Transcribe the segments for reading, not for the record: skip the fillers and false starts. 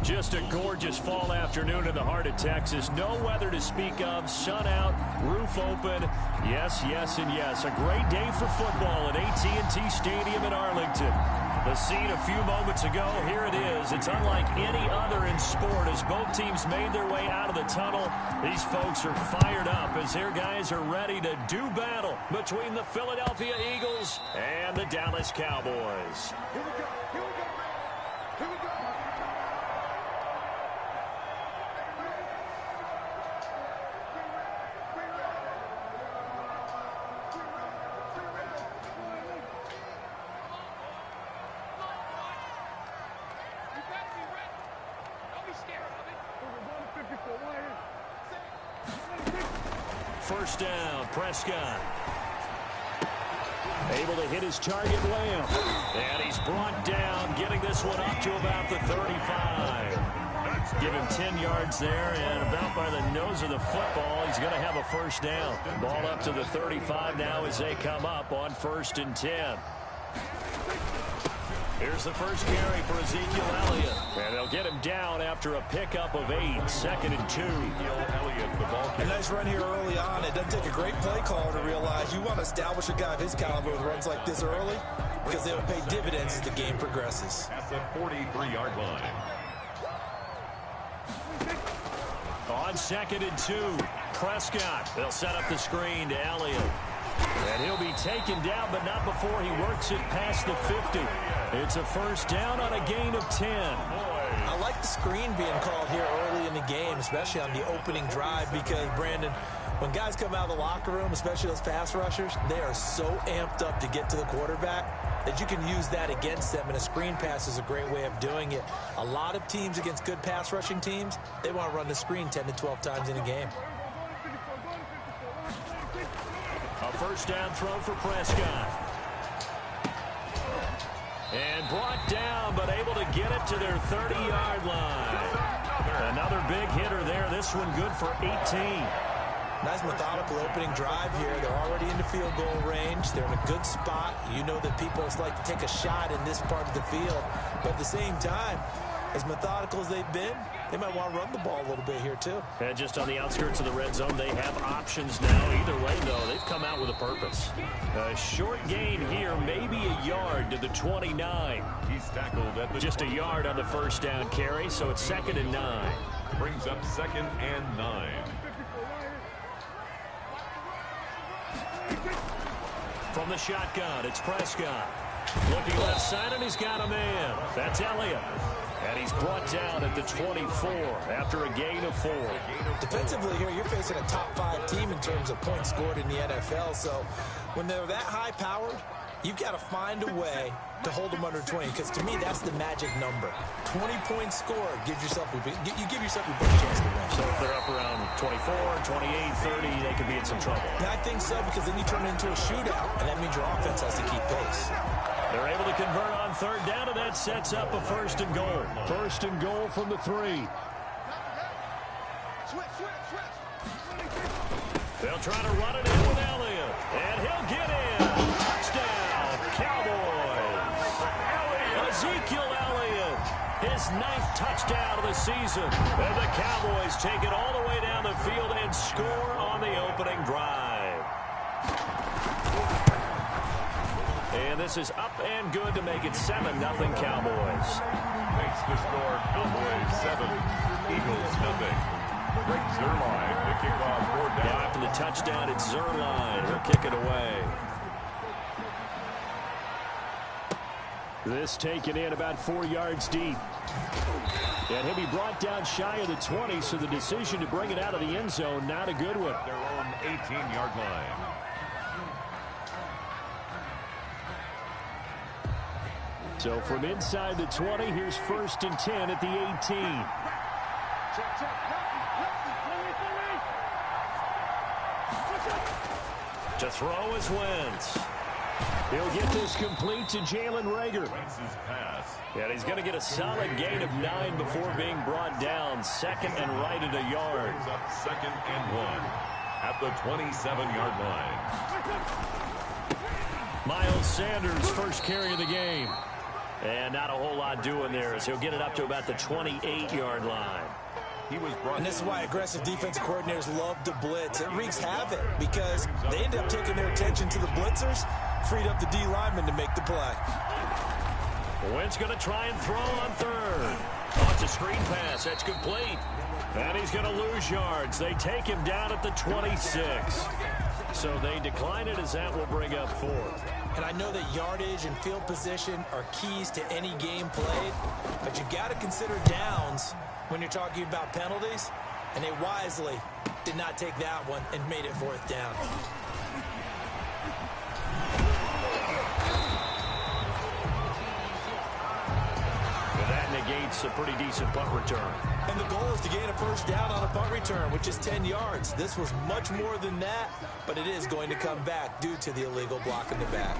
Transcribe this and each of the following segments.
Just a gorgeous fall afternoon in the heart of Texas. No weather to speak of. Sun out, roof open. Yes, yes, and yes. A great day for football at AT&T Stadium in Arlington. The scene a few moments ago, here it is. It's unlike any other in sport as both teams made their way out of the tunnel. These folks are fired up as their guys are ready to do battle between the Philadelphia Eagles and the Dallas Cowboys. Here we go. Here we go. Here we go. First down, Prescott. Able to hit his target, Lamb. And he's brought down, getting this one up to about the 35. Give him 10 yards there, and about by the nose of the football, he's going to have a first down. Ball up to the 35 now as they come up on 1st and 10. Here's the first carry for Ezekiel Elliott. And they'll get him down after a pickup of 8. 2nd and 2. A nice run here early on. It doesn't take a great play caller to realize you want to establish a guy of his caliber with runs like this early because they will pay dividends as the game progresses. At the 43-yard line. On 2nd and 2, Prescott. They'll set up the screen to Elliott. And he'll be taken down, but not before he works it past the 50. It's a first down on a gain of 10. I like the screen being called here early in the game, especially on the opening drive, because, Brandon, when guys come out of the locker room, especially those pass rushers, they are so amped up to get to the quarterback that you can use that against them, and a screen pass is a great way of doing it. A lot of teams against good pass rushing teams, they want to run the screen 10 to 12 times in a game. A first down throw for Prescott. And brought down, but able to get it to their 30-yard line. Another big hitter there. This one good for 18. Nice methodical opening drive here. They're already into field goal range. They're in a good spot. You know that people like to take a shot in this part of the field. But at the same time, as methodical as they've been, they might want to run the ball a little bit here too. And just on the outskirts of the red zone, they have options now. Either way, though, they've come out with a purpose. A short gain here, maybe a yard to the 29. He's tackled at the just a yard on the first down carry, so it's 2nd and 9. Brings up 2nd and 9. From the shotgun, it's Prescott. Looking left side, and he's got a man. That's Elliott. And he's brought down at the 24 after a gain of 4. Defensively here, you're facing a top 5 team in terms of points scored in the NFL. So when they're that high-powered, you've got to find a way to hold them under 20. Because to me, that's the magic number. 20 points scored gives yourself you give yourself your best chance to win. So if they're up around 24, 28, 30, they could be in some trouble. I think so, because then you turn it into a shootout, and that means your offense has to keep pace. They're able to convert on 3rd down, and that sets up a 1st and goal. 1st and goal from the 3. They'll try to run it in with Elliott, and he'll get in. Touchdown, Cowboys. Ezekiel Elliott, his 9th touchdown of the season. And the Cowboys take it all the way down the field and score on the opening drive. And this is up and good to make it 7-0 Cowboys. Makes the score Cowboys 7, Eagles 0. Greg Zuerlein to kick off 4th down. After the touchdown, it's Zuerlein. He'll kick it away. This taken in about 4 yards deep. And he'll be brought down shy of the 20, so the decision to bring it out of the end zone, not a good one. Their own 18-yard line. So from inside the 20, here's 1st and 10 at the 18. To throw is Wentz. He'll get this complete to Jalen Reagor. Wentz's pass. And he's going to get a solid gain of 9 before being brought down. 2nd and right at a yard. Brings up 2nd and 1 at the 27-yard line. Miles Sanders, first carry of the game. And not a whole lot doing there as he'll get it up to about the 28-yard line. He was brought and this is why aggressive defensive coordinators love to blitz. It wreaks havoc because they end up taking their attention to the blitzers, freed up the D lineman to make the play. Wentz going to try and throw on 3rd. Oh, it's a screen pass. That's complete. And he's going to lose yards. They take him down at the 26. So they decline it as that will bring up 4th. And I know that yardage and field position are keys to any game played, but you got to consider downs when you're talking about penalties, and they wisely did not take that one and made it 4th down. Well, that negates a pretty decent punt return. And the goal is to gain a 1st down on a punt return, which is 10 yards. This was much more than that, but it is going to come back due to the illegal block in the back.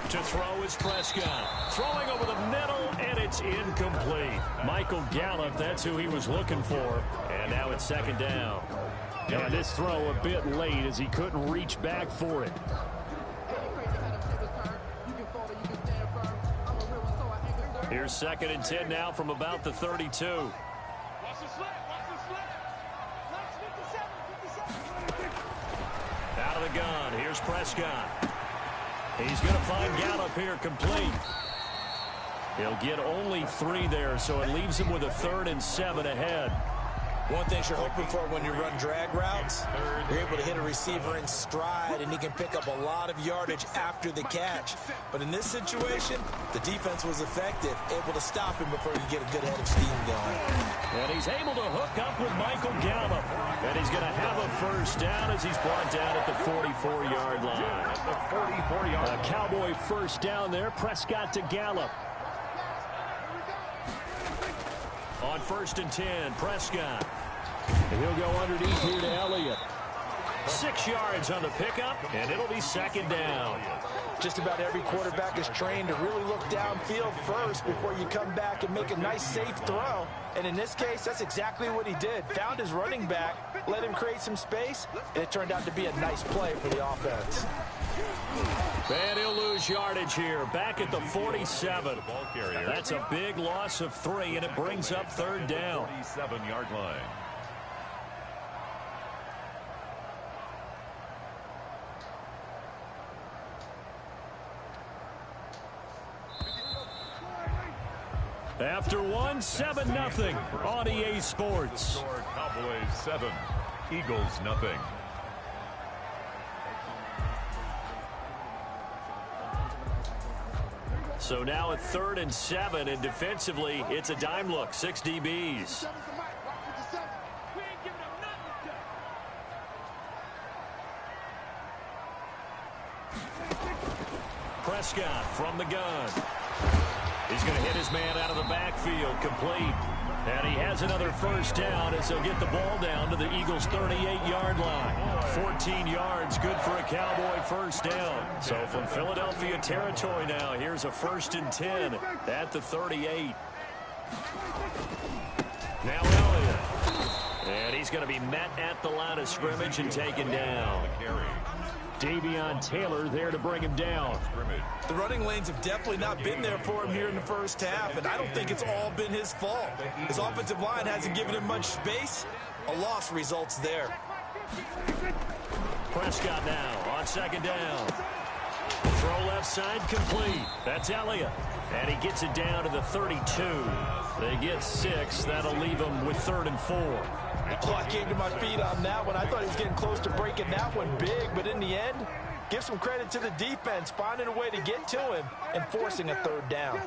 To throw is Prescott. Throwing over the middle, and it's incomplete. Michael Gallup, that's who he was looking for. And now it's 2nd down. And this throw a bit late as he couldn't reach back for it. Here's 2nd and 10 now from about the 32. Out of the gun, here's Prescott. He's going to find Gallup here complete. He'll get only 3 there, so it leaves him with a 3rd and 7 ahead. One thing you're hoping for when you run drag routes, you're able to hit a receiver in stride, and he can pick up a lot of yardage after the catch. But in this situation, the defense was effective, able to stop him before you get a good head of steam going. And he's able to hook up with Michael Gallup. And he's going to have a 1st down as he's brought down at the 44-yard line. At the 44-yard line. A Cowboy 1st down there. Prescott to Gallup. On 1st and 10, Prescott. And he'll go underneath here to Elliott. 6 yards on the pickup, and it'll be 2nd down. Just about every quarterback is trained to really look downfield first before you come back and make a nice, safe throw. And in this case, that's exactly what he did. Found his running back, let him create some space, and it turned out to be a nice play for the offense. And he'll lose yardage here, back at the 47. That's a big loss of 3, and it brings up 3rd down. 47-yard line. After 1, 7-0 on EA Sports. Cowboys 7, Eagles 0. So now at 3rd and 7, and defensively, it's a dime look, 6 DBs. Prescott from the gun. He's going to hit his man out of the backfield, complete. And he has another 1st down as they'll get the ball down to the Eagles' 38-yard line. 14 yards, good for a Cowboy 1st down. So from Philadelphia territory now, here's a 1st and 10 at the 38. Now Elliott. And he's going to be met at the line of scrimmage and taken down. Davion Taylor there to bring him down. The running lanes have definitely not been there for him here in the 1st half, and I don't think it's all been his fault. His offensive line hasn't given him much space. A loss results there. Prescott now on 2nd down. Throw left side complete. That's Elliott. And he gets it down to the 32. They get 6. That'll leave him with 3rd and 4. Oh, I came to my feet on that one. I thought he was getting close to breaking that one big, but in the end, Give some credit to the defense, finding a way to get to him and forcing a third down.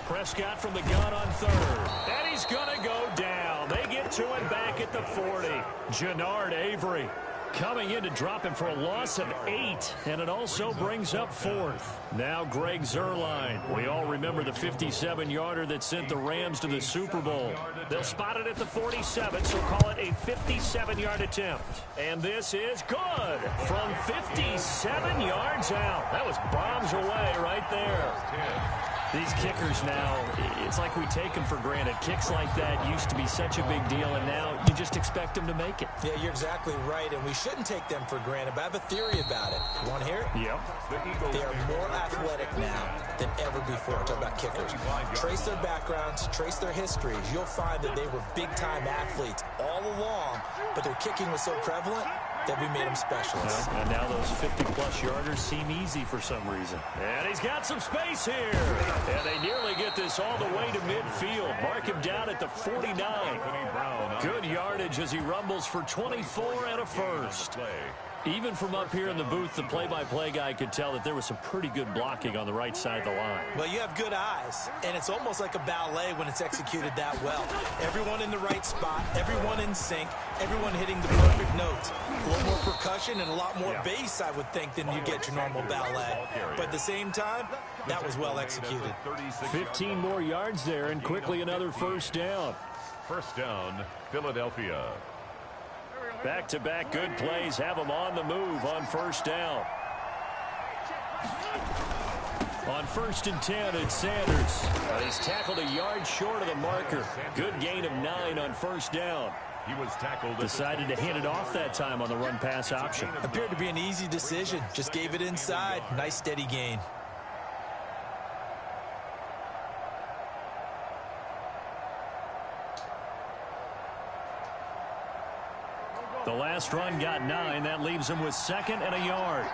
Prescott from the gun on third. And he's going to go down. They get to him back at the 40. Jannard Avery coming in to drop him for a loss of 8. And it also brings up fourth. Now Greg Zuerlein. We all remember the 57-yarder that sent the Rams to the Super Bowl. They'll spot it at the 47, so call it a 57-yard attempt. And this is good from 57 yards out. That was bombs away right there. These kickers now, it's like we take them for granted. Kicks like that used to be such a big deal, and now you just expect them to make it. Yeah, you're exactly right, and we shouldn't take them for granted, but I have a theory about it. You want to hear it? Yep. They are more athletic now than ever before. Talk about kickers. Trace their backgrounds, trace their histories. You'll find that they were big-time athletes all along, but their kicking was so prevalent that we made them specialists. And now those 50-plus yarders seem easy for some reason. And he's got some space here. And they nearly get this all the way to midfield. Mark him down at the 49. Good yardage as he rumbles for 24 and a first. Even from up here in the booth, the play-by-play guy could tell that there was some pretty good blocking on the right side of the line. Well, you have good eyes, and it's almost like a ballet when it's executed that well. Everyone in the right spot, everyone in sync, everyone hitting the perfect notes. A little more percussion and a lot more bass, I would think, than you get your normal ballet. But at the same time, that was well executed. 15 more yards there, and quickly another first down. First down, Philadelphia. Back-to-back good plays have them on the move on first down. On 1st and 10, it's Sanders. He's tackled a yard short of the marker. Good gain of 9 on first down. He was tackled. Decided to hand it off that time on the run-pass option. Appeared to be an easy decision. Just gave it inside. Nice steady gain. The last run got 9. That leaves him with 2nd and a yard.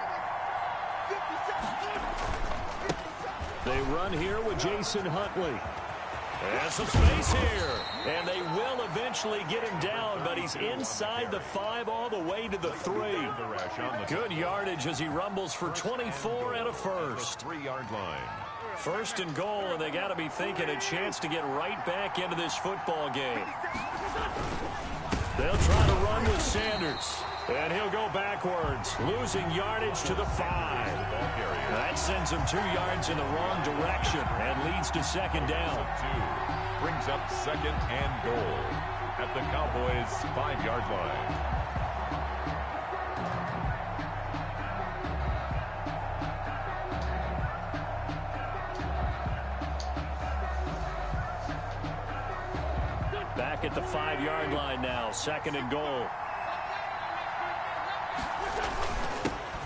They run here with Jason Huntley. And some space here. And they will eventually get him down, but he's inside the 5 all the way to the 3. Good yardage as he rumbles for 24 and a first. 3-yard line. 1st and goal, and they got to be thinking a chance to get right back into this football game. They'll try to run with Sanders. And he'll go backwards, losing yardage to the 5. That sends him 2 yards in the wrong direction and leads to 2nd down. 2 brings up 2nd and goal at the Cowboys' 5-yard line. Back at the 5-yard line now, 2nd and goal.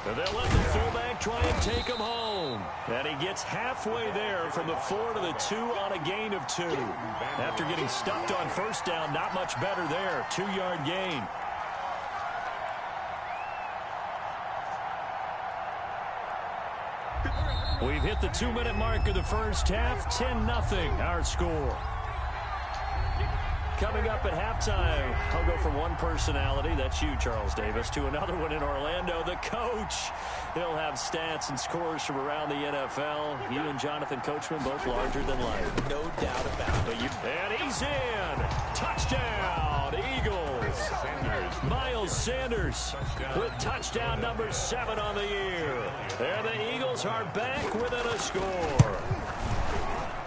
And they'll let the fullback try and take him home. And he gets halfway there from the 4 to the 2 on a gain of 2. After getting stuffed on first down, not much better there. 2-yard gain. We've hit the 2-minute mark of the first half. 10-0 our score. Coming up at halftime, I'll go from one personality, that's you, Charles Davis, to another one in Orlando, the coach. He'll have stats and scores from around the NFL. You and Jonathan Coachman both larger than life. No doubt about it. And he's in. Touchdown, Eagles. Miles Sanders with touchdown number 7 on the year. And the Eagles are back within a score.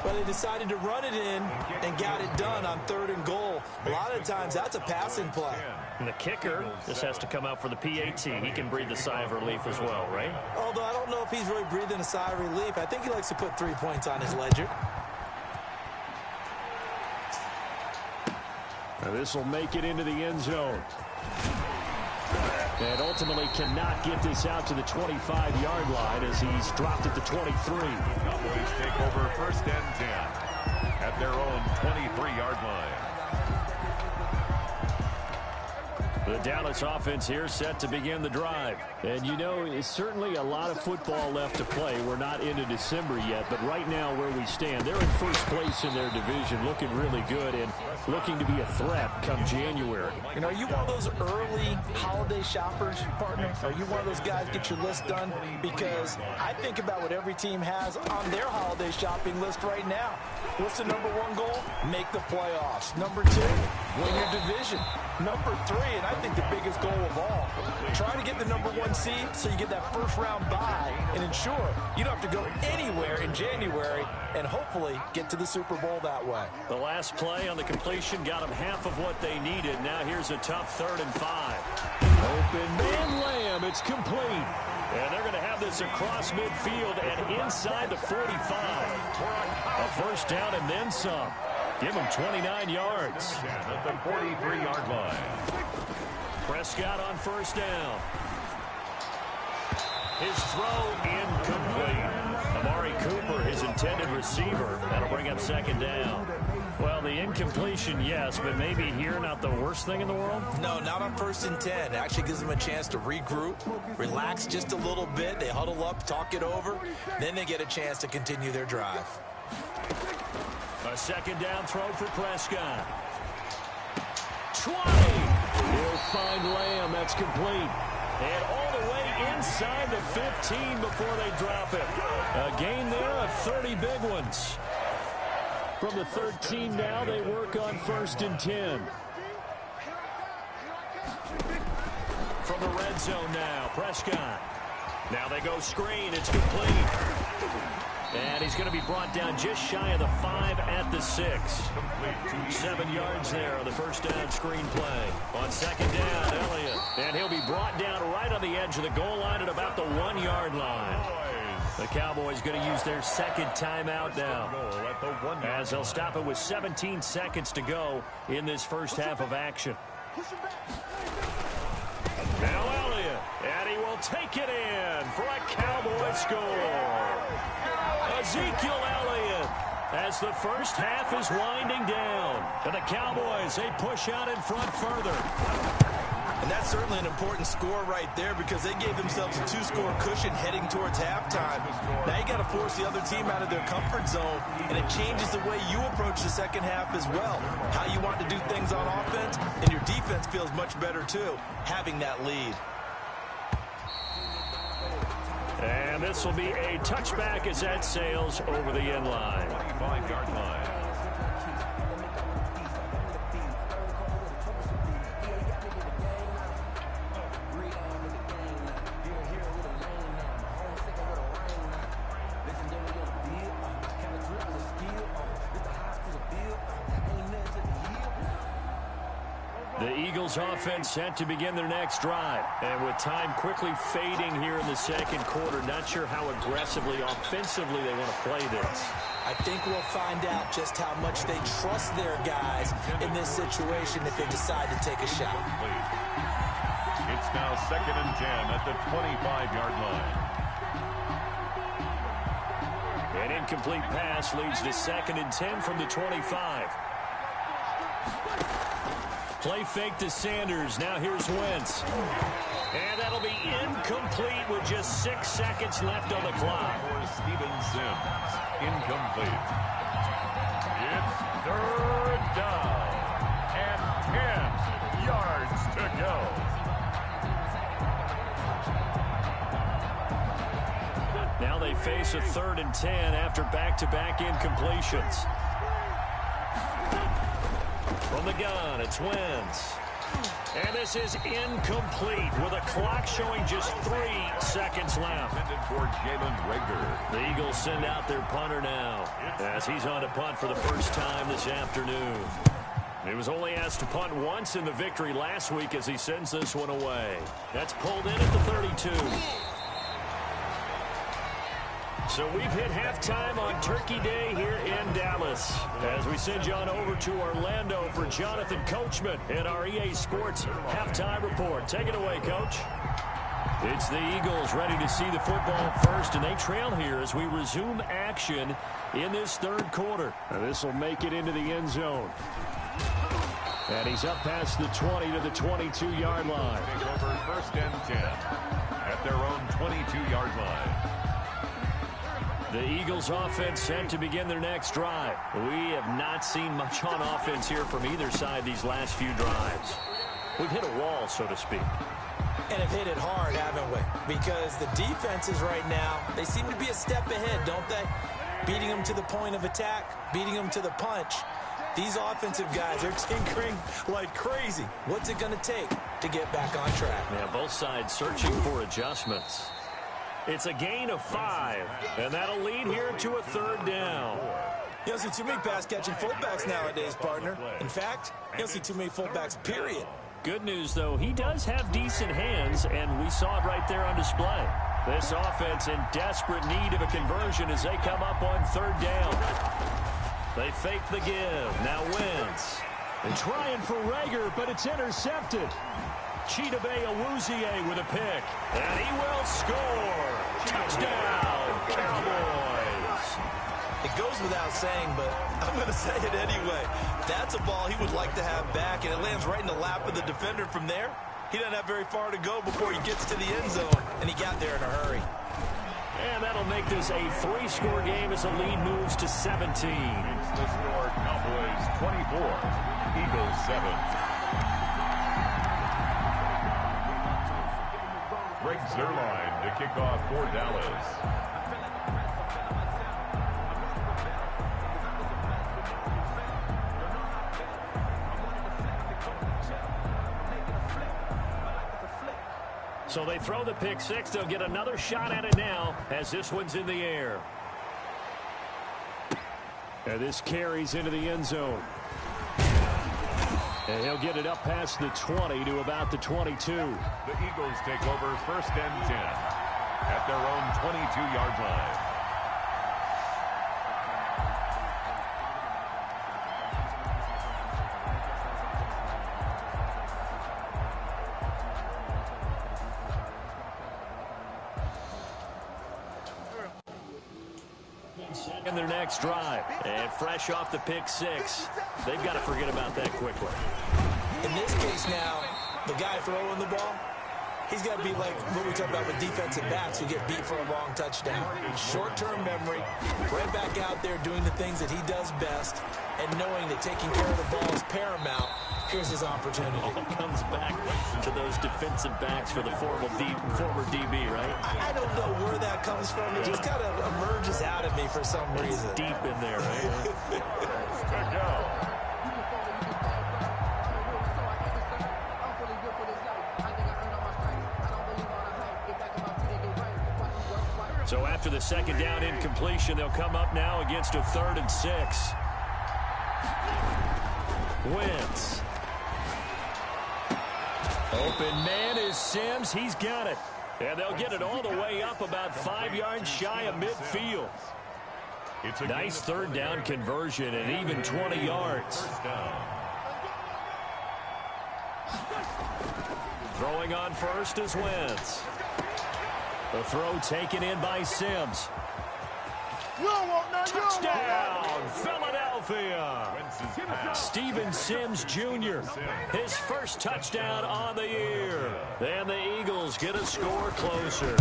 Well, they decided to run it in and got it done on 3rd and goal. A lot of times, that's a passing play. And the kicker, this has to come out for the PAT. He can breathe a sigh of relief as well, right? Although I don't know if he's really breathing a sigh of relief. I think he likes to put 3 points on his ledger. Now this will make it into the end zone. And ultimately cannot get this out to the 25-yard line as he's dropped at the 23. Cowboys take over 1st and 10 at their own 23-yard line. The Dallas offense here set to begin the drive. And, you know, it's certainly a lot of football left to play. We're not into December yet, but right now where we stand, they're in first place in their division, looking really good and looking to be a threat come January. You know, are you one of those early holiday shoppers, partner? Are you one of those guys get your list done? Because I think about what every team has on their holiday shopping list right now. What's the number one goal? Make the playoffs. Number two, win your division. Number three, and I think the biggest goal of all, try to get the number one seed so you get that first round bye and ensure you don't have to go anywhere in January and hopefully get to the Super Bowl that way. The last play on the completion got them half of what they needed. Now here's a tough 3rd and 5. Open man Lamb. It's complete. And they're going to have this across midfield and inside the 45. A first down and then some. Give him 29 yards. At the 43-yard line. Prescott on first down. His throw incomplete. Amari Cooper, his intended receiver. That'll bring up 2nd down. Well, the incompletion, yes, but maybe here not the worst thing in the world? No, not on 1st and 10. It actually gives them a chance to regroup, relax just a little bit. They huddle up, talk it over. Then they get a chance to continue their drive. A 2nd down throw for Prescott. 20. He'll find Lamb. That's complete. And all the way inside the 15 before they drop it. A gain there of 30 big ones. From the 13 now, they work on 1st and 10. From the red zone now, Prescott. Now they go screen. It's complete. And he's going to be brought down just shy of the 5 at the 6. 7 yards there on the first down screen play. On 2nd down, Elliott. And he'll be brought down right on the edge of the goal line at about the 1-yard line. The Cowboys going to use their 2nd timeout now, as they'll stop it with 17 seconds to go in this first half of action. Now Elliott, and he will take it in for a Cowboy score. Ezekiel Elliott, as the first half is winding down. And the Cowboys, they push out in front further. And that's certainly an important score right there because they gave themselves a 2-score cushion heading towards halftime. Now you got to force the other team out of their comfort zone, and it changes the way you approach the second half as well. How you want to do things on offense, and your defense feels much better too, having that lead. And this will be a touchback as that sails over the end line. 25-yard line. The Eagles offense set to begin their next drive. And with time quickly fading here in the second quarter, not sure how aggressively, offensively they want to play this. I think we'll find out just how much they trust their guys in this situation if they decide to take a shot. It's now 2nd and 10 at the 25-yard line. An incomplete pass leads to 2nd and 10 from the 25. Play fake to Sanders. Now here's Wentz. And that'll be incomplete with just 6 seconds left on the clock. For Steven Sims, incomplete. It's 3rd down and 10 yards to go. Now they face a 3rd and 10 after back-to-back incompletions. From the gun, it's Wentz. And this is incomplete with a clock showing just 3 seconds left. For Jalen Rager. The Eagles send out their punter now as he's on to punt for the first time this afternoon. He was only asked to punt once in the victory last week as he sends this one away. That's pulled in at the 32. So we've hit halftime on Turkey Day here in Dallas as we send you on over to Orlando for Jonathan Coachman in our EA Sports Halftime Report. Take it away, Coach. It's the Eagles ready to see the football first, and they trail here as we resume action in this third quarter. This will make it into the end zone. And he's up past the 20 to the 22-yard line. Take over 1st and 10 at their own 22-yard line. The Eagles offense set to begin their next drive. We have not seen much on offense here from either side these last few drives. We've hit a wall, so to speak. And have hit it hard, haven't we? Because the defenses right now, they seem to be a step ahead, don't they? Beating them to the point of attack, beating them to the punch. These offensive guys are tinkering like crazy. What's it going to take to get back on track? Yeah, both sides searching for adjustments. It's a gain of 5, and that'll lead here to a 3rd down. You don't see too many pass-catching fullbacks nowadays, partner. In fact, you don't see too many fullbacks, period. Good news, though, he does have decent hands, and we saw it right there on display. This offense in desperate need of a conversion as they come up on 3rd down. They fake the give. Now Wentz. And trying for Rager, but it's intercepted. Chidobe Awuzie with a pick. And he will score. Touchdown, Cowboys. It goes without saying, but I'm going to say it anyway. That's a ball he would like to have back, and it lands right in the lap of the defender from there. He doesn't have very far to go before he gets to the end zone, and he got there in a hurry. And that'll make this a 3-score game as the lead moves to 17. The score, Cowboys 24, Eagles 7. Greg Zuerlein to kick off for Dallas. So they throw the pick 6. They'll get another shot at it now as this one's in the air. And this carries into the end zone. And he'll get it up past the 20 to about the 22. The Eagles take over 1st and 10 at their own 22-yard line. In their next drive, and fresh off the pick 6, they've got to forget about that quickly. In this case now, the guy throwing the ball, he's got to be like what we talk about with defensive backs who get beat for a long touchdown. Short-term memory, right back out there doing the things that he does best, and knowing that taking care of the ball is paramount. Here's his opportunity. All comes back to those defensive backs for the former DB, right? I don't know where that comes from. It just kind of emerges out of me for some reason. It's deep in there, right? Good go. So after the 2nd down incompletion, they'll come up now against a 3rd and 6. Wentz. Open man is Sims. He's got it. And they'll get it all the way up about 5 yards shy of midfield. Nice 3rd down conversion and even 20 yards. Throwing on first is Wentz. The throw taken in by Sims. Touchdown, Philadelphia. Steven Sims Jr., his first touchdown on the year. And the Eagles get a score closer.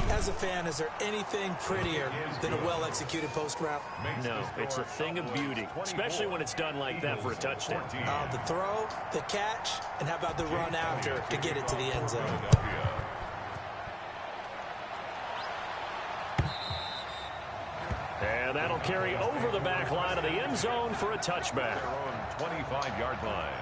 As a fan, is there anything prettier than a well-executed post route? No, it's a thing of beauty, especially when it's done like that for a touchdown. The throw, the catch, and how about the run after to get it to the end zone? And that'll carry over the back line of the end zone for a touchback. 25-yard line.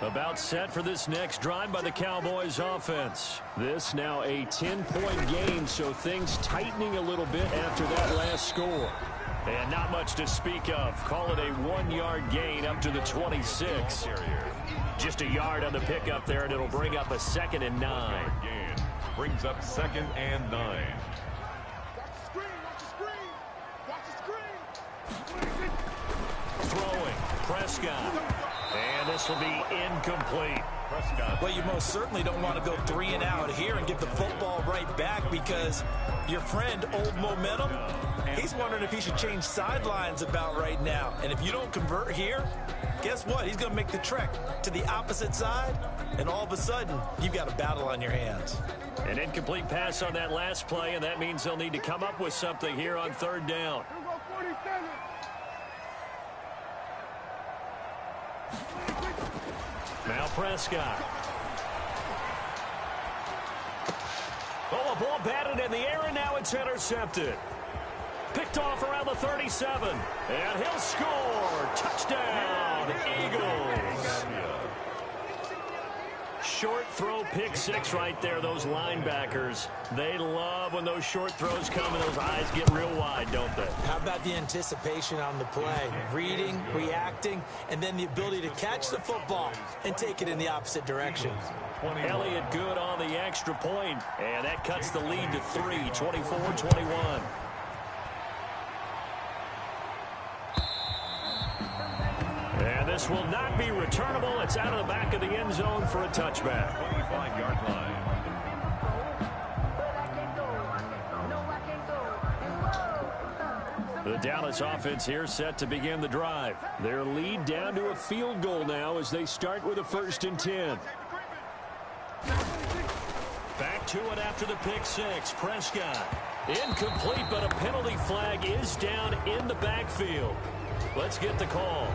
About set for this next drive by the Cowboys offense. This now a 10-point game, so things tightening a little bit after that last score. And not much to speak of. Call it a 1-yard gain up to the 26. Just a yard on the pickup there, and it'll bring up a 2nd and 9. Brings up 2nd and 9. Throwing, Prescott. And this will be incomplete. Well, you most certainly don't want to go 3 and out here and give the football right back, because your friend, Old Momentum, he's wondering if he should change sidelines about right now. And if you don't convert here, guess what? He's going to make the trek to the opposite side, and all of a sudden, you've got a battle on your hands. An incomplete pass on that last play, and that means they'll need to come up with something here on 3rd down. Now Prescott. Oh, the ball batted in the air, and now it's intercepted. Picked off around the 37, and he'll score. Touchdown, Eagles. Short throw, pick 6 right there. Those linebackers, they love when those short throws come and those eyes get real wide, don't they? How about the anticipation on the play? Reading, reacting, and then the ability to catch the football and take it in the opposite direction. Elliott good on the extra point, and that cuts the lead to 3, 24-21. And this will not be returnable. It's out of the back of the end zone for a touchback. 25-yard line. The Dallas offense here set to begin the drive. Their lead down to a field goal now as they start with a 1st and 10. Back to it after the pick 6. Prescott. Incomplete, but a penalty flag is down in the backfield. Let's get the call.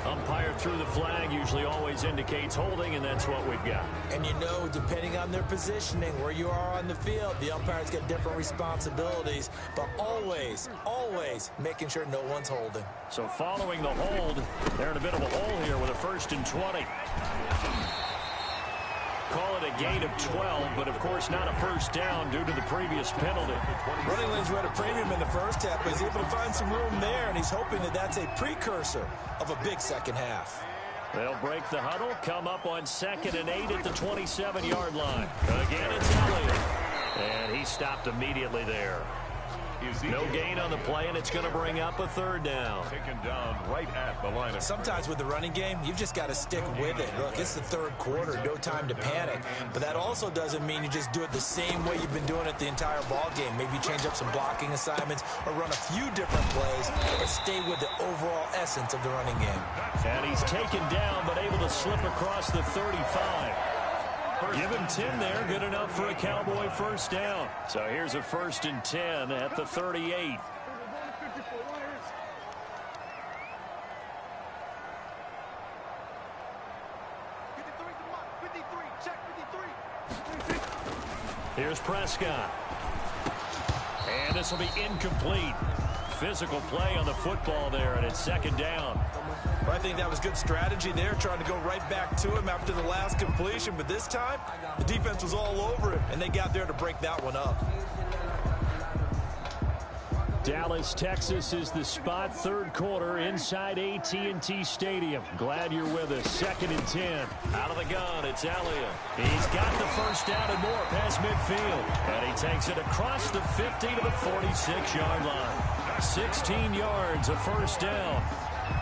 Umpire threw the flag, usually always indicates holding, and that's what we've got. And you know, depending on their positioning, where you are on the field, the umpire's got different responsibilities, but always, always making sure no one's holding. So following the hold, they're in a bit of a hole here with a 1st and 20. Call it a gain of 12, but of course not a 1st down due to the previous penalty. Running lanes were at a premium in the first half, but he's able to find some room there, and he's hoping that that's a precursor of a big second half. They'll break the huddle, come up on 2nd and 8 at the 27-yard line. Again, it's Elliott, and he stopped immediately there. No gain on the play, and it's going to bring up a 3rd down. Taken down right at the line. Sometimes with the running game, you've just got to stick with it. Look, it's the 3rd quarter, no time to panic. But that also doesn't mean you just do it the same way you've been doing it the entire ball game. Maybe change up some blocking assignments or run a few different plays, but stay with the overall essence of the running game. And he's taken down, but able to slip across the 35. Give him 10 there, good enough for a Cowboy 1st down. So here's a 1st and 10 at the 38. Here's Prescott. And this will be incomplete. Physical play on the football there, and it's 2nd down. Well, I think that was good strategy there, trying to go right back to him after the last completion. But this time, the defense was all over him, and they got there to break that one up. Dallas, Texas is the spot, 3rd quarter inside AT&T Stadium. Glad you're with us. 2nd and 10. Out of the gun, it's Elliott. He's got the 1st down and more past midfield. And he takes it across the 50 to the 46-yard line. 16 yards, a 1st down.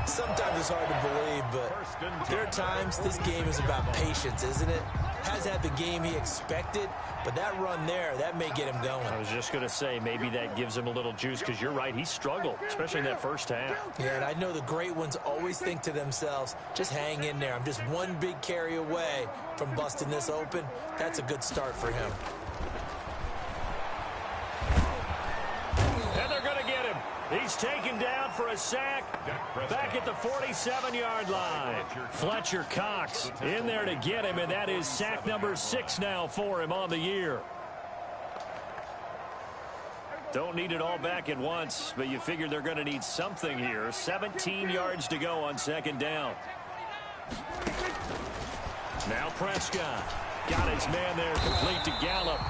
Sometimes it's hard to believe, but there are times this game is about patience, isn't it? Has had the game he expected, but that run there, that may get him going. I was just going to say, maybe that gives him a little juice, because you're right, he struggled, especially in that 1st half. Yeah, and I know the great ones always think to themselves, just hang in there. I'm just one big carry away from busting this open. That's a good start for him. And they're going to get him. He's taken down for a sack back at the 47-yard line. Fletcher Cox in there to get him, and that is sack number 6 now for him on the year. Don't need it all back at once, but you figure they're going to need something here. 17 yards to go on 2nd down. Now Prescott got his man there, complete to Gallup.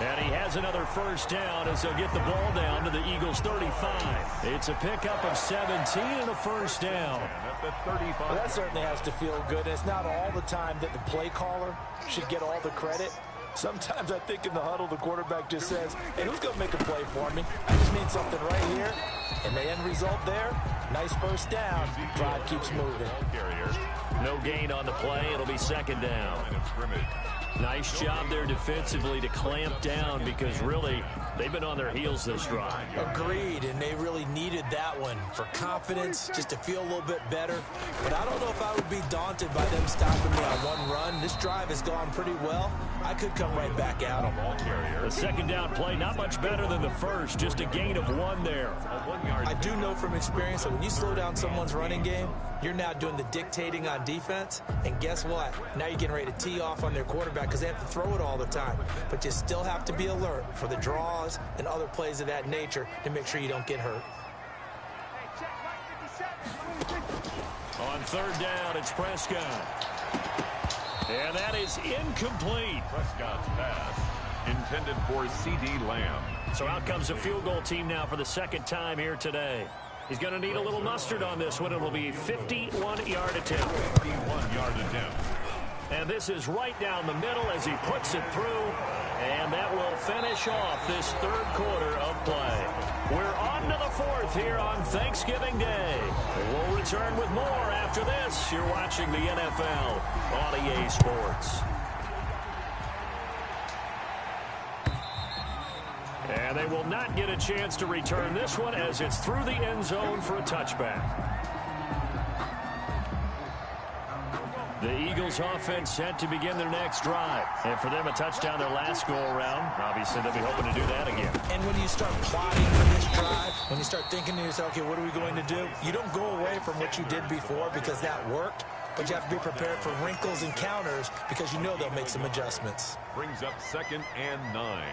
And he has another 1st down as they'll get the ball down to the Eagles' 35. It's a pickup of 17 and a 1st down. Well, that certainly has to feel good. It's not all the time that the play caller should get all the credit. Sometimes I think in the huddle, the quarterback just says, hey, who's going to make a play for me? I just need something right here. And the end result there, nice first down. Drive keeps moving. No gain on the play. It'll be second down. Nice job there defensively to clamp down because really they've been on their heels this drive. Agreed, and they really needed that one for confidence, just to feel a little bit better. But I don't know if I would be daunted by them stopping me on one run. This drive has gone pretty well. I could come right back at them. The second down play, not much better than the first, just a gain of 1 there. I do know from experience that when you slow down someone's running game, you're now doing the dictating on defense, and guess what? Now you're getting ready to tee off on their quarterback because they have to throw it all the time. But you still have to be alert for the draws and other plays of that nature to make sure you don't get hurt. On third down, it's Prescott. And that is incomplete. Prescott's pass intended for C.D. Lamb. So out comes a field goal team now for the second time here today. He's going to need a little mustard on this one. It will be a 51-yard attempt. 51-yard attempt. And this is right down the middle as he puts it through. And that will finish off this third quarter of play. We're on to the fourth here on Thanksgiving Day. We'll return with more after this. You're watching the NFL on EA Sports. And they will not get a chance to return this one as it's through the end zone for a touchback. The Eagles offense set to begin their next drive. And for them, a touchdown their last go-around. Obviously, they'll be hoping to do that again. And when you start plotting for this drive, when you start thinking to yourself, okay, what are we going to do? You don't go away from what you did before because that worked. But you have to be prepared for wrinkles and counters because you know they'll make some adjustments. Brings up 2nd and 9.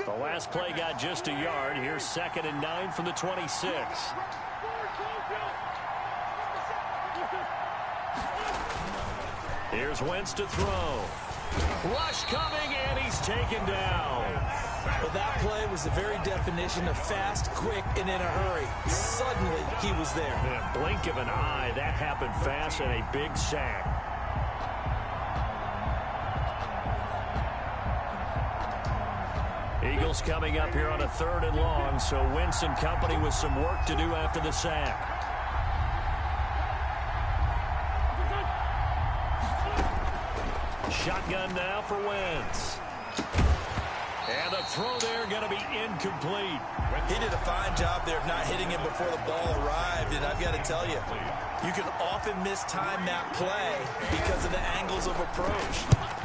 The last play got just a yard. Here's 2nd and 9 from the 26. Here's Wentz to throw. Rush coming, and he's taken down. Well, that play was the very definition of fast, quick, and in a hurry. Suddenly, he was there. In a blink of an eye, that happened fast and a big sack. Eagles coming up here on a 3rd and long, so Wentz and company with some work to do after the sack. Shotgun now for Wentz. And the throw there going to be incomplete. He did a fine job there of not hitting him before the ball arrived, and I've got to tell you, you can often mistime that play because of the angles of approach.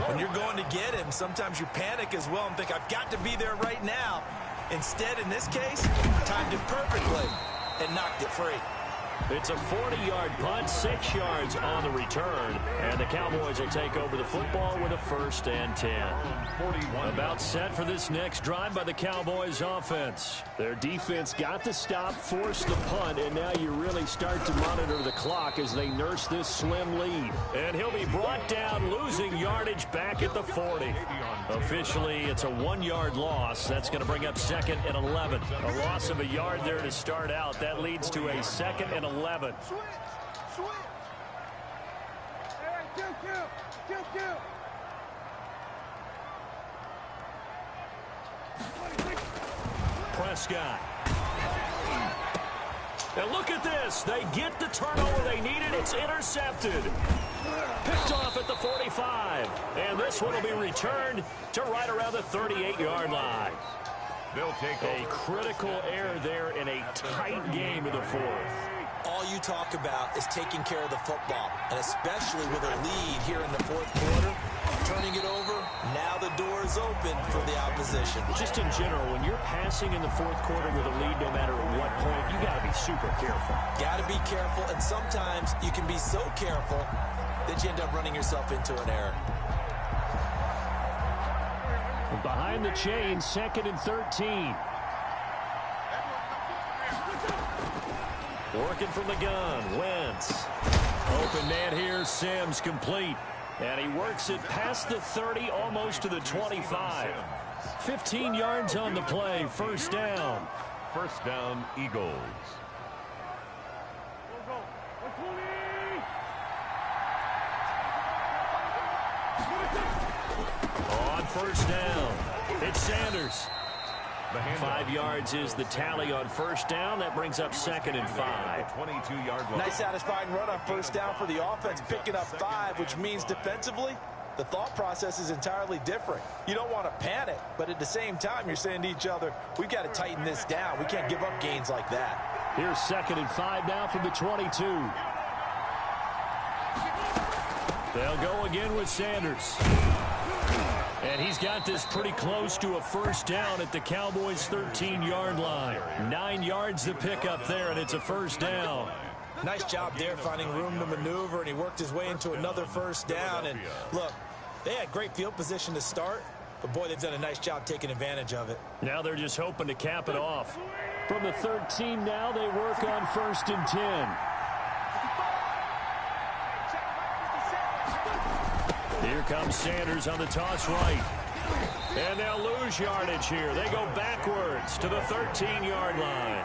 When you're going to get him, sometimes you panic as well and think, I've got to be there right now. Instead, in this case, timed it perfectly and knocked it free. It's a 40-yard punt, 6 yards on the return, and the Cowboys will take over the football with a 1st and 10. About set for this next drive by the Cowboys offense. Their defense got the stop, forced the punt, and now you really start to monitor the clock as they nurse this slim lead. And he'll be brought down, losing yardage back at the 40. Officially, it's a 1-yard loss. That's going to bring up 2nd and 11. A loss of a yard there to start out. That leads to a 2nd and 11. Prescott. And look at this. They get the turnover they needed. It's intercepted. Picked off at the 45. And this one will be returned to right around the 38-yard line. They'll take a critical error there in a tight game in the 4th. All you talk about is taking care of the football, and especially with a lead here in the 4th quarter, turning it over, now the door is open for the opposition. Just in general, when you're passing in the 4th quarter with a lead, no matter at what point, you got to be super careful. Got to be careful, and sometimes you can be so careful that you end up running yourself into an error. Behind the chain, 2nd and 13. Working from the gun, Wentz. Open man here, Sims complete. And he works it past the 30, almost to the 25. 15 yards on the play, 1st down. 1st down, Eagles. first down. It's Sanders. 5 yards is the tally on first down. That brings up 2nd and 5. 22-yard line. Nice satisfying run on first down for the offense, picking up 5, which means defensively, the thought process is entirely different. You don't want to panic, but at the same time, you're saying to each other, we've got to tighten this down. We can't give up gains like that. Here's 2nd and 5 now from the 22. They'll go again with Sanders. And he's got this pretty close to a first down at the Cowboys' 13-yard line. 9 yards to pick up there, and it's a first down. Nice job there finding room to maneuver, and he worked his way into another first down. And look, they had great field position to start, but boy, they've done a nice job taking advantage of it. Now they're just hoping to cap it off. From the 13 now, they work on 1st and 10. Here comes Sanders on the toss right. And they'll lose yardage here. They go backwards to the 13-yard line.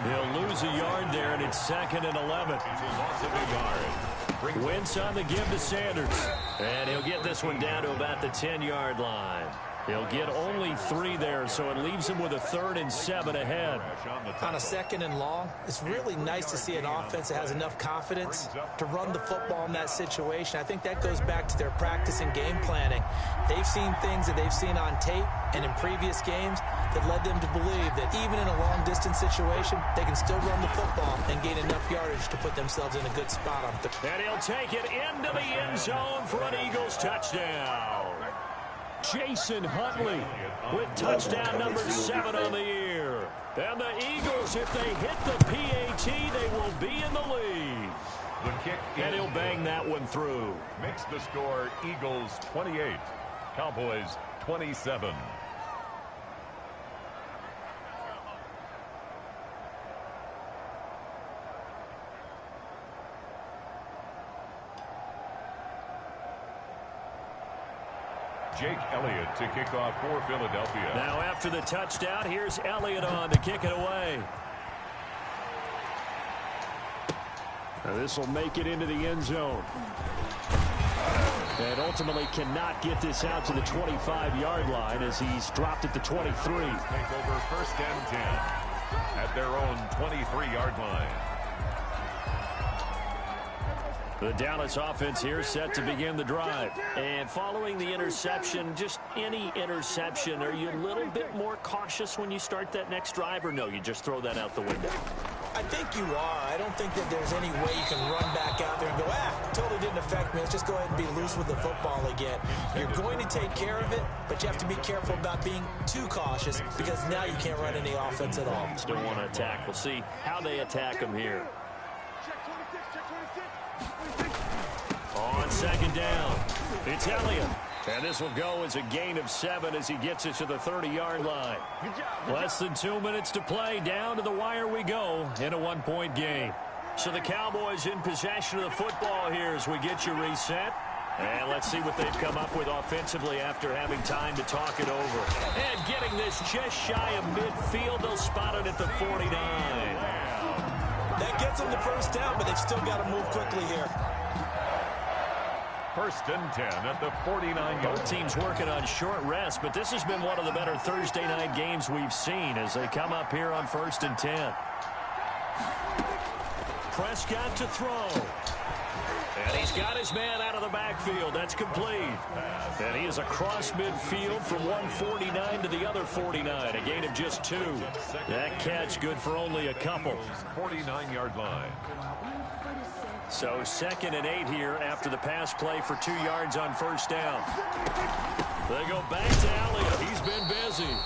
They'll lose a yard there, and it's 2nd and 11. Wentz on the give to Sanders. And he'll get this one down to about the 10-yard line. He'll get only 3 there, so it leaves him with a 3rd and 7 ahead. On a 2nd and long, it's really nice to see an offense that has enough confidence to run the football in that situation. I think that goes back to their practice and game planning. They've seen things that they've seen on tape and in previous games that led them to believe that even in a long-distance situation, they can still run the football and gain enough yardage to put themselves in a good spot on third. And he'll take it into the end zone for an Eagles touchdown. Jason Huntley with touchdown number 7 on the year. And the Eagles, if they hit the PAT, they will be in the lead. The kick, and he'll bang that one through. Makes the score Eagles 28, Cowboys 27. Jake Elliott to kick off for Philadelphia. Now after the touchdown, here's Elliott on to kick it away. Now this will make it into the end zone. And ultimately cannot get this out to the 25-yard line as he's dropped at the 23. Take over 1st and 10 at their own 23-yard line. The Dallas offense here set to begin the drive. And following the interception, just any interception, are you a little bit more cautious when you start that next drive, or no, you just throw that out the window? I think you are. I don't think that there's any way you can run back out there and go, totally didn't affect me. Let's just go ahead and be loose with the football again. You're going to take care of it, but you have to be careful about being too cautious because now you can't run any offense at all. Still want to attack. We'll see how they attack him here. On 2nd down, it's Elliott. And this will go as a gain of 7 as he gets it to the 30-yard line. Less than 2 minutes to play. Down to the wire we go in a 1-point game. So the Cowboys in possession of the football here as we get you reset. And let's see what they've come up with offensively after having time to talk it over. And getting this just shy of midfield. They'll spot it at the 49. That gets them the first down, but they've still got to move quickly here. 1st and 10 at the 49-yard line. Both teams working on short rest, but this has been one of the better Thursday night games we've seen as they come up here on 1st and 10. Prescott to throw. And he's got his man out of the backfield. That's complete. And he is across midfield from 149 to the other 49. A gain of just 2. That catch good for only a couple. 49-yard line. So 2nd and 8 here after the pass play for 2 yards on first down. They go back to Elliott. He's been busy.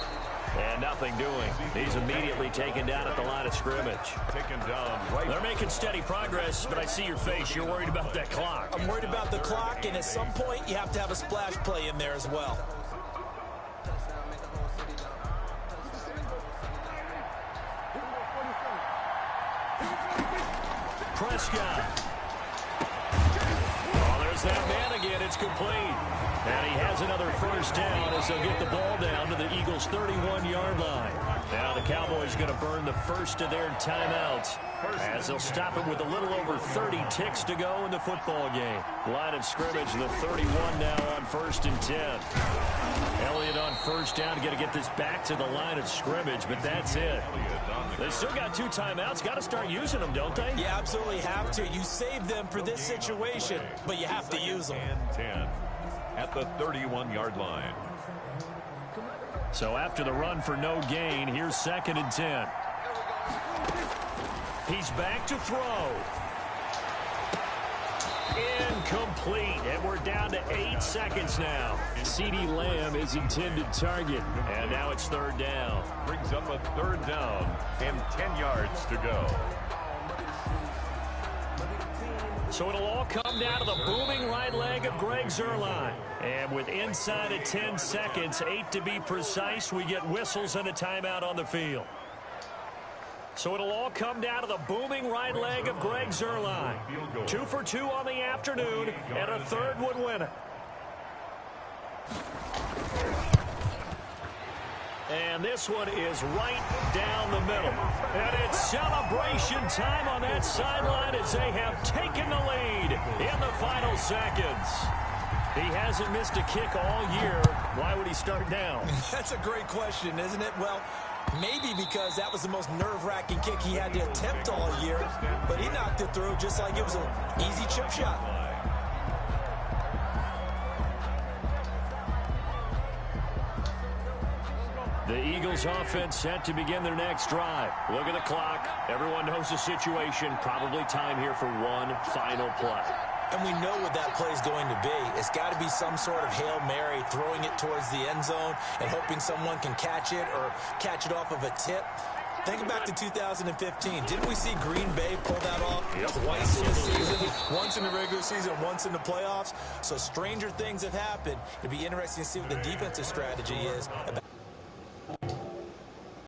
And nothing doing. He's immediately taken down at the line of scrimmage. Taken down right. They're making steady progress, but I see your face. You're worried about that clock. I'm worried about the clock, and at some point you have to have a splash play in there as well. Prescott. That man again, it's complete. And he has another first down as they'll get the ball down to the Eagles' 31-yard line. Now the Cowboys going to burn the first of their timeouts as they'll stop it with a little over 30 ticks to go in the football game. Line of scrimmage, the 31 now on 1st and 10. Elliott on first down. Got to get this back to the line of scrimmage, but that's it. They still got 2 timeouts. Got to start using them, don't they? You absolutely have to. You save them for this situation, but you have to use them. And 10 at the 31-yard line. So after the run for no gain, here's 2nd and 10. He's back to throw. Incomplete, and we're down to 8 seconds now. CeeDee Lamb is intended target, and now it's 3rd down. Brings up a 3rd down and 10 yards to go. So it'll all come down to the booming right leg of Greg Zuerlein. And with inside of 10 seconds, 8 to be precise, we get whistles and a timeout on the field. So it'll all come down to the booming right leg of Greg Zuerlein. 2 for 2 on the afternoon, and a 3rd would win it. And this one is right down the middle. And it's celebration time on that sideline as they have taken the lead in the final seconds. He hasn't missed a kick all year. Why would he start now? That's a great question, isn't it? Well, maybe because that was the most nerve-wracking kick he had to attempt all year, but he knocked it through just like it was an easy chip shot. The Eagles offense set to begin their next drive. Look at the clock. Everyone knows the situation. Probably time here for one final play. And we know what that play is going to be. It's got to be some sort of Hail Mary, throwing it towards the end zone and hoping someone can catch it or catch it off of a tip. Think back to 2015. Didn't we see Green Bay pull that off twice in the season? Once in the regular season, once in the playoffs. So stranger things have happened. It'd be interesting to see what the defensive strategy is about